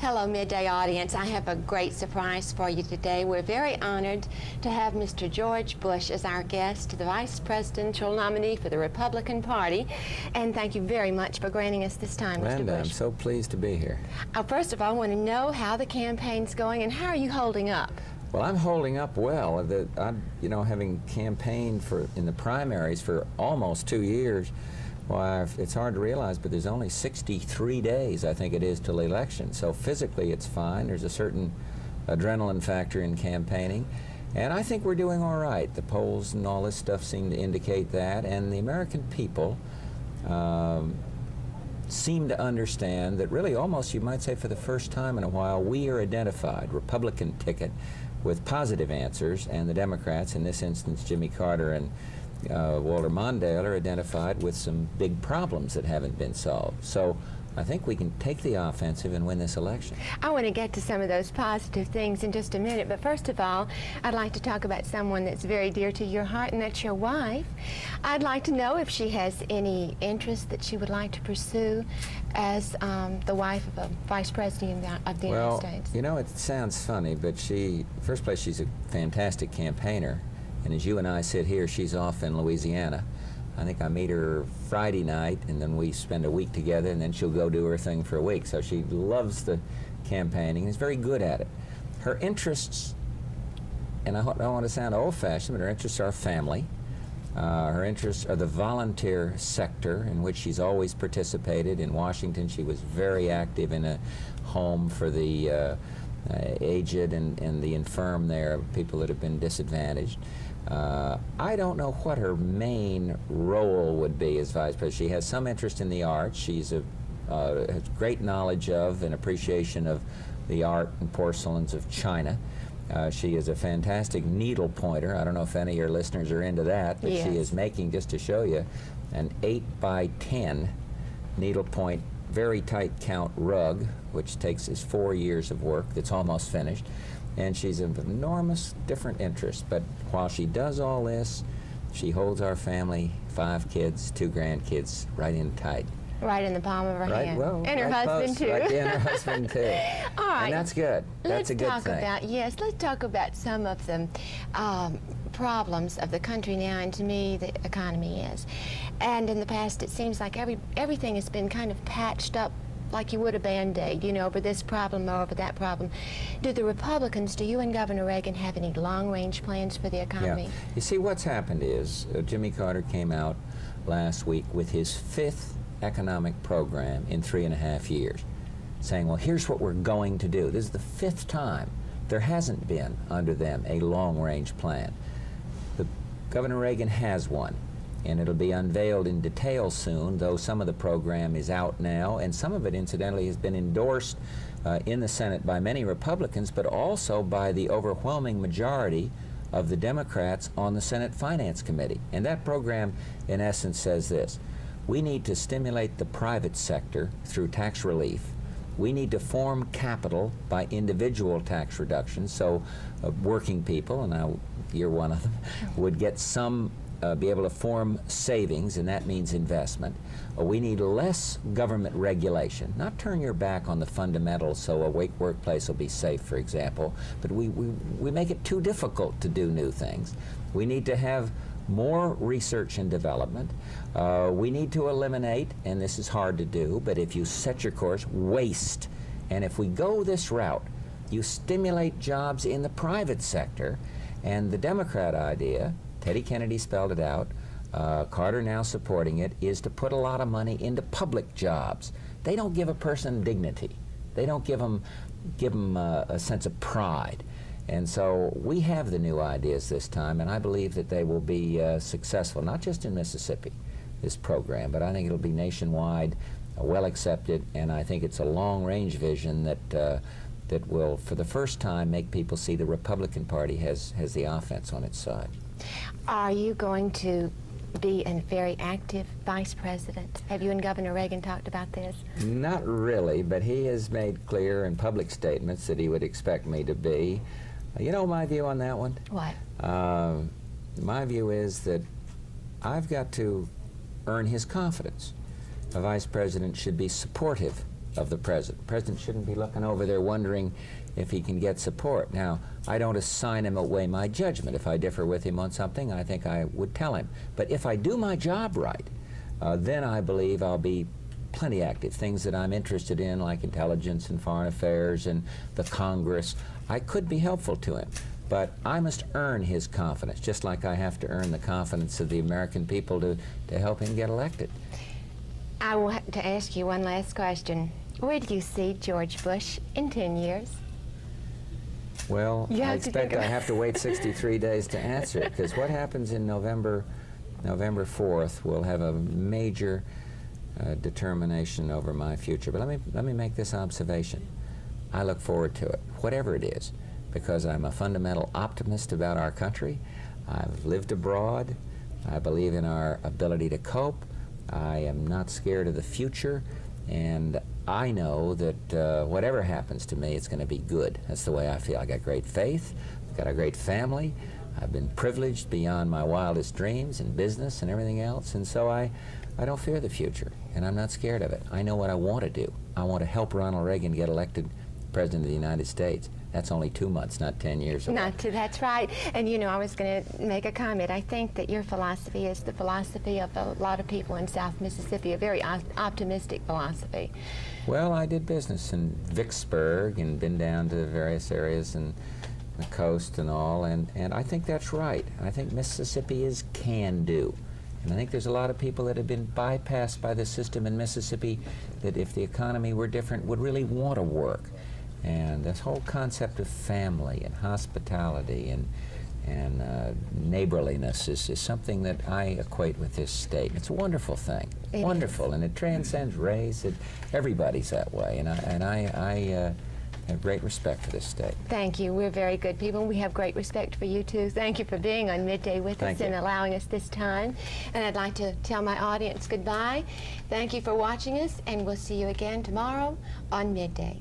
Hello, Midday audience. I have a great surprise for you today. We're very honored to have Mr. George Bush as our guest, the vice presidential nominee for the Republican Party. And thank you very much for granting us this time, Mr. Glenda, Bush. I'm so pleased to be here. First of all, I want to know how the campaign's going and how are you holding up? Well, I'm holding up well. I'm, having campaigned in the primaries for almost 2 years. Well, it's hard to realize, but there's only 63 days, I think it is, till the election. So physically, it's fine. There's a certain adrenaline factor in campaigning. And I think we're doing all right. The polls and all this stuff seem to indicate that. And the American people seem to understand that really almost, you might say, for the first time in a while, we are identified, Republican ticket, with positive answers, and the Democrats, in this instance Jimmy Carter and Walter Mondale, are identified with some big problems that haven't been solved. So I think we can take the offensive and win this election. I want to get to some of those positive things in just a minute, but first of all, I'd like to talk about someone that's very dear to your heart, and that's your wife. I'd like to know if she has any interest that she would like to pursue as the wife of a vice president of the United States. Well, it sounds funny, but first place, she's a fantastic campaigner. And as you and I sit here, she's off in Louisiana. I think I meet her Friday night, and then we spend a week together, and then she'll go do her thing for a week. So she loves the campaigning and is very good at it. Her interests, and I don't want to sound old-fashioned, but her interests are family. Her interests are the volunteer sector, in which she's always participated. In Washington, she was very active in a home for the aged and the infirm there, people that have been disadvantaged. I don't know what her main role would be as vice president. She has some interest in the arts. She's has great knowledge of and appreciation of the art and porcelains of China. She is a fantastic needle pointer. I don't know if any of your listeners are into that, but yes. She is making, just to show you, an 8x10 needlepoint, very tight count rug, which takes us 4 years of work that's almost finished. And she's of enormous different interests. But while she does all this, she holds our family, 5 kids, 2 grandkids, right in tight. Right in the palm of her hand. Well, and her husband, too. Right, and her husband, too. All right. And that's good. That's a good thing. Let's talk about some of the problems of the country now, and to me, the economy is. And in the past, it seems like everything has been kind of patched up like you would a Band-Aid, over this problem or over that problem. Do you and Governor Reagan have any long-range plans for the economy? Yeah. You see, what's happened is Jimmy Carter came out last week with his 5th economic program in 3.5 years, saying, well, here's what we're going to do. This is the 5th time there hasn't been, under them, a long-range plan. Governor Reagan has one, and it'll be unveiled in detail soon, though some of the program is out now, and some of it, incidentally, has been endorsed in the Senate by many Republicans, but also by the overwhelming majority of the Democrats on the Senate Finance Committee. And that program, in essence, says this: we need to stimulate the private sector through tax relief. We need to form capital by individual tax reductions, so working people, and you're one of them, would get some, be able to form savings, and that means investment. We need less government regulation, not turn your back on the fundamentals so a workplace will be safe, for example, but we make it too difficult to do new things. We need to have more research and development. We need to eliminate, and this is hard to do, but if you set your course, waste. And if we go this route, you stimulate jobs in the private sector. And the Democrat idea, Teddy Kennedy spelled it out, Carter now supporting it, is to put a lot of money into public jobs. They don't give a person dignity. They don't give them a sense of pride. And so we have the new ideas this time, and I believe that they will be successful, not just in Mississippi, this program, but I think it'll be nationwide, well accepted, and I think it's a long-range vision that will, for the first time, make people see the Republican Party has the offense on its side. Are you going to be a very active vice president? Have you and Governor Reagan talked about this? Not really, but he has made clear in public statements that he would expect me to be. You know my view on that one? What? My view is that I've got to earn his confidence. A vice president should be supportive of the president. The president shouldn't be looking over there wondering if he can get support. Now, I don't assign him away my judgment. If I differ with him on something, I think I would tell him. But if I do my job right, then I believe I'll be plenty active. Things that I'm interested in, like intelligence and foreign affairs and the Congress, I could be helpful to him. But I must earn his confidence, just like I have to earn the confidence of the American people to help him get elected. I want to ask you one last question. Where do you see George Bush in 10 years? Well, I expect I have to wait 63 days to answer it, because what happens in November 4th will have a major determination over my future. But let me make this observation. I look forward to it, whatever it is, because I'm a fundamental optimist about our country. I've lived abroad. I believe in our ability to cope. I am not scared of the future, and I know that whatever happens to me, it's going to be good. That's the way I feel. I got great faith. I've got a great family. I've been privileged beyond my wildest dreams in business and everything else, and so I don't fear the future, and I'm not scared of it. I know what I want to do. I want to help Ronald Reagan get elected President of the United States. That's only 2 months, not 10 years away. That's right. And you know, I was going to make a comment. I think that your philosophy is the philosophy of a lot of people in South Mississippi, a very optimistic philosophy. Well, I did business in Vicksburg and been down to various areas and the coast and all, and I think that's right. I think Mississippi is can-do. And I think there's a lot of people that have been bypassed by the system in Mississippi that, if the economy were different, would really want to work. And this whole concept of family and hospitality and neighborliness is something that I equate with this state. It's a wonderful thing, wonderful, and it transcends race. Everybody's that way, and I have great respect for this state. Thank you. We're very good people. We have great respect for you, too. Thank you for being on Midday with us and allowing us this time. And I'd like to tell my audience goodbye. Thank you for watching us, and we'll see you again tomorrow on Midday.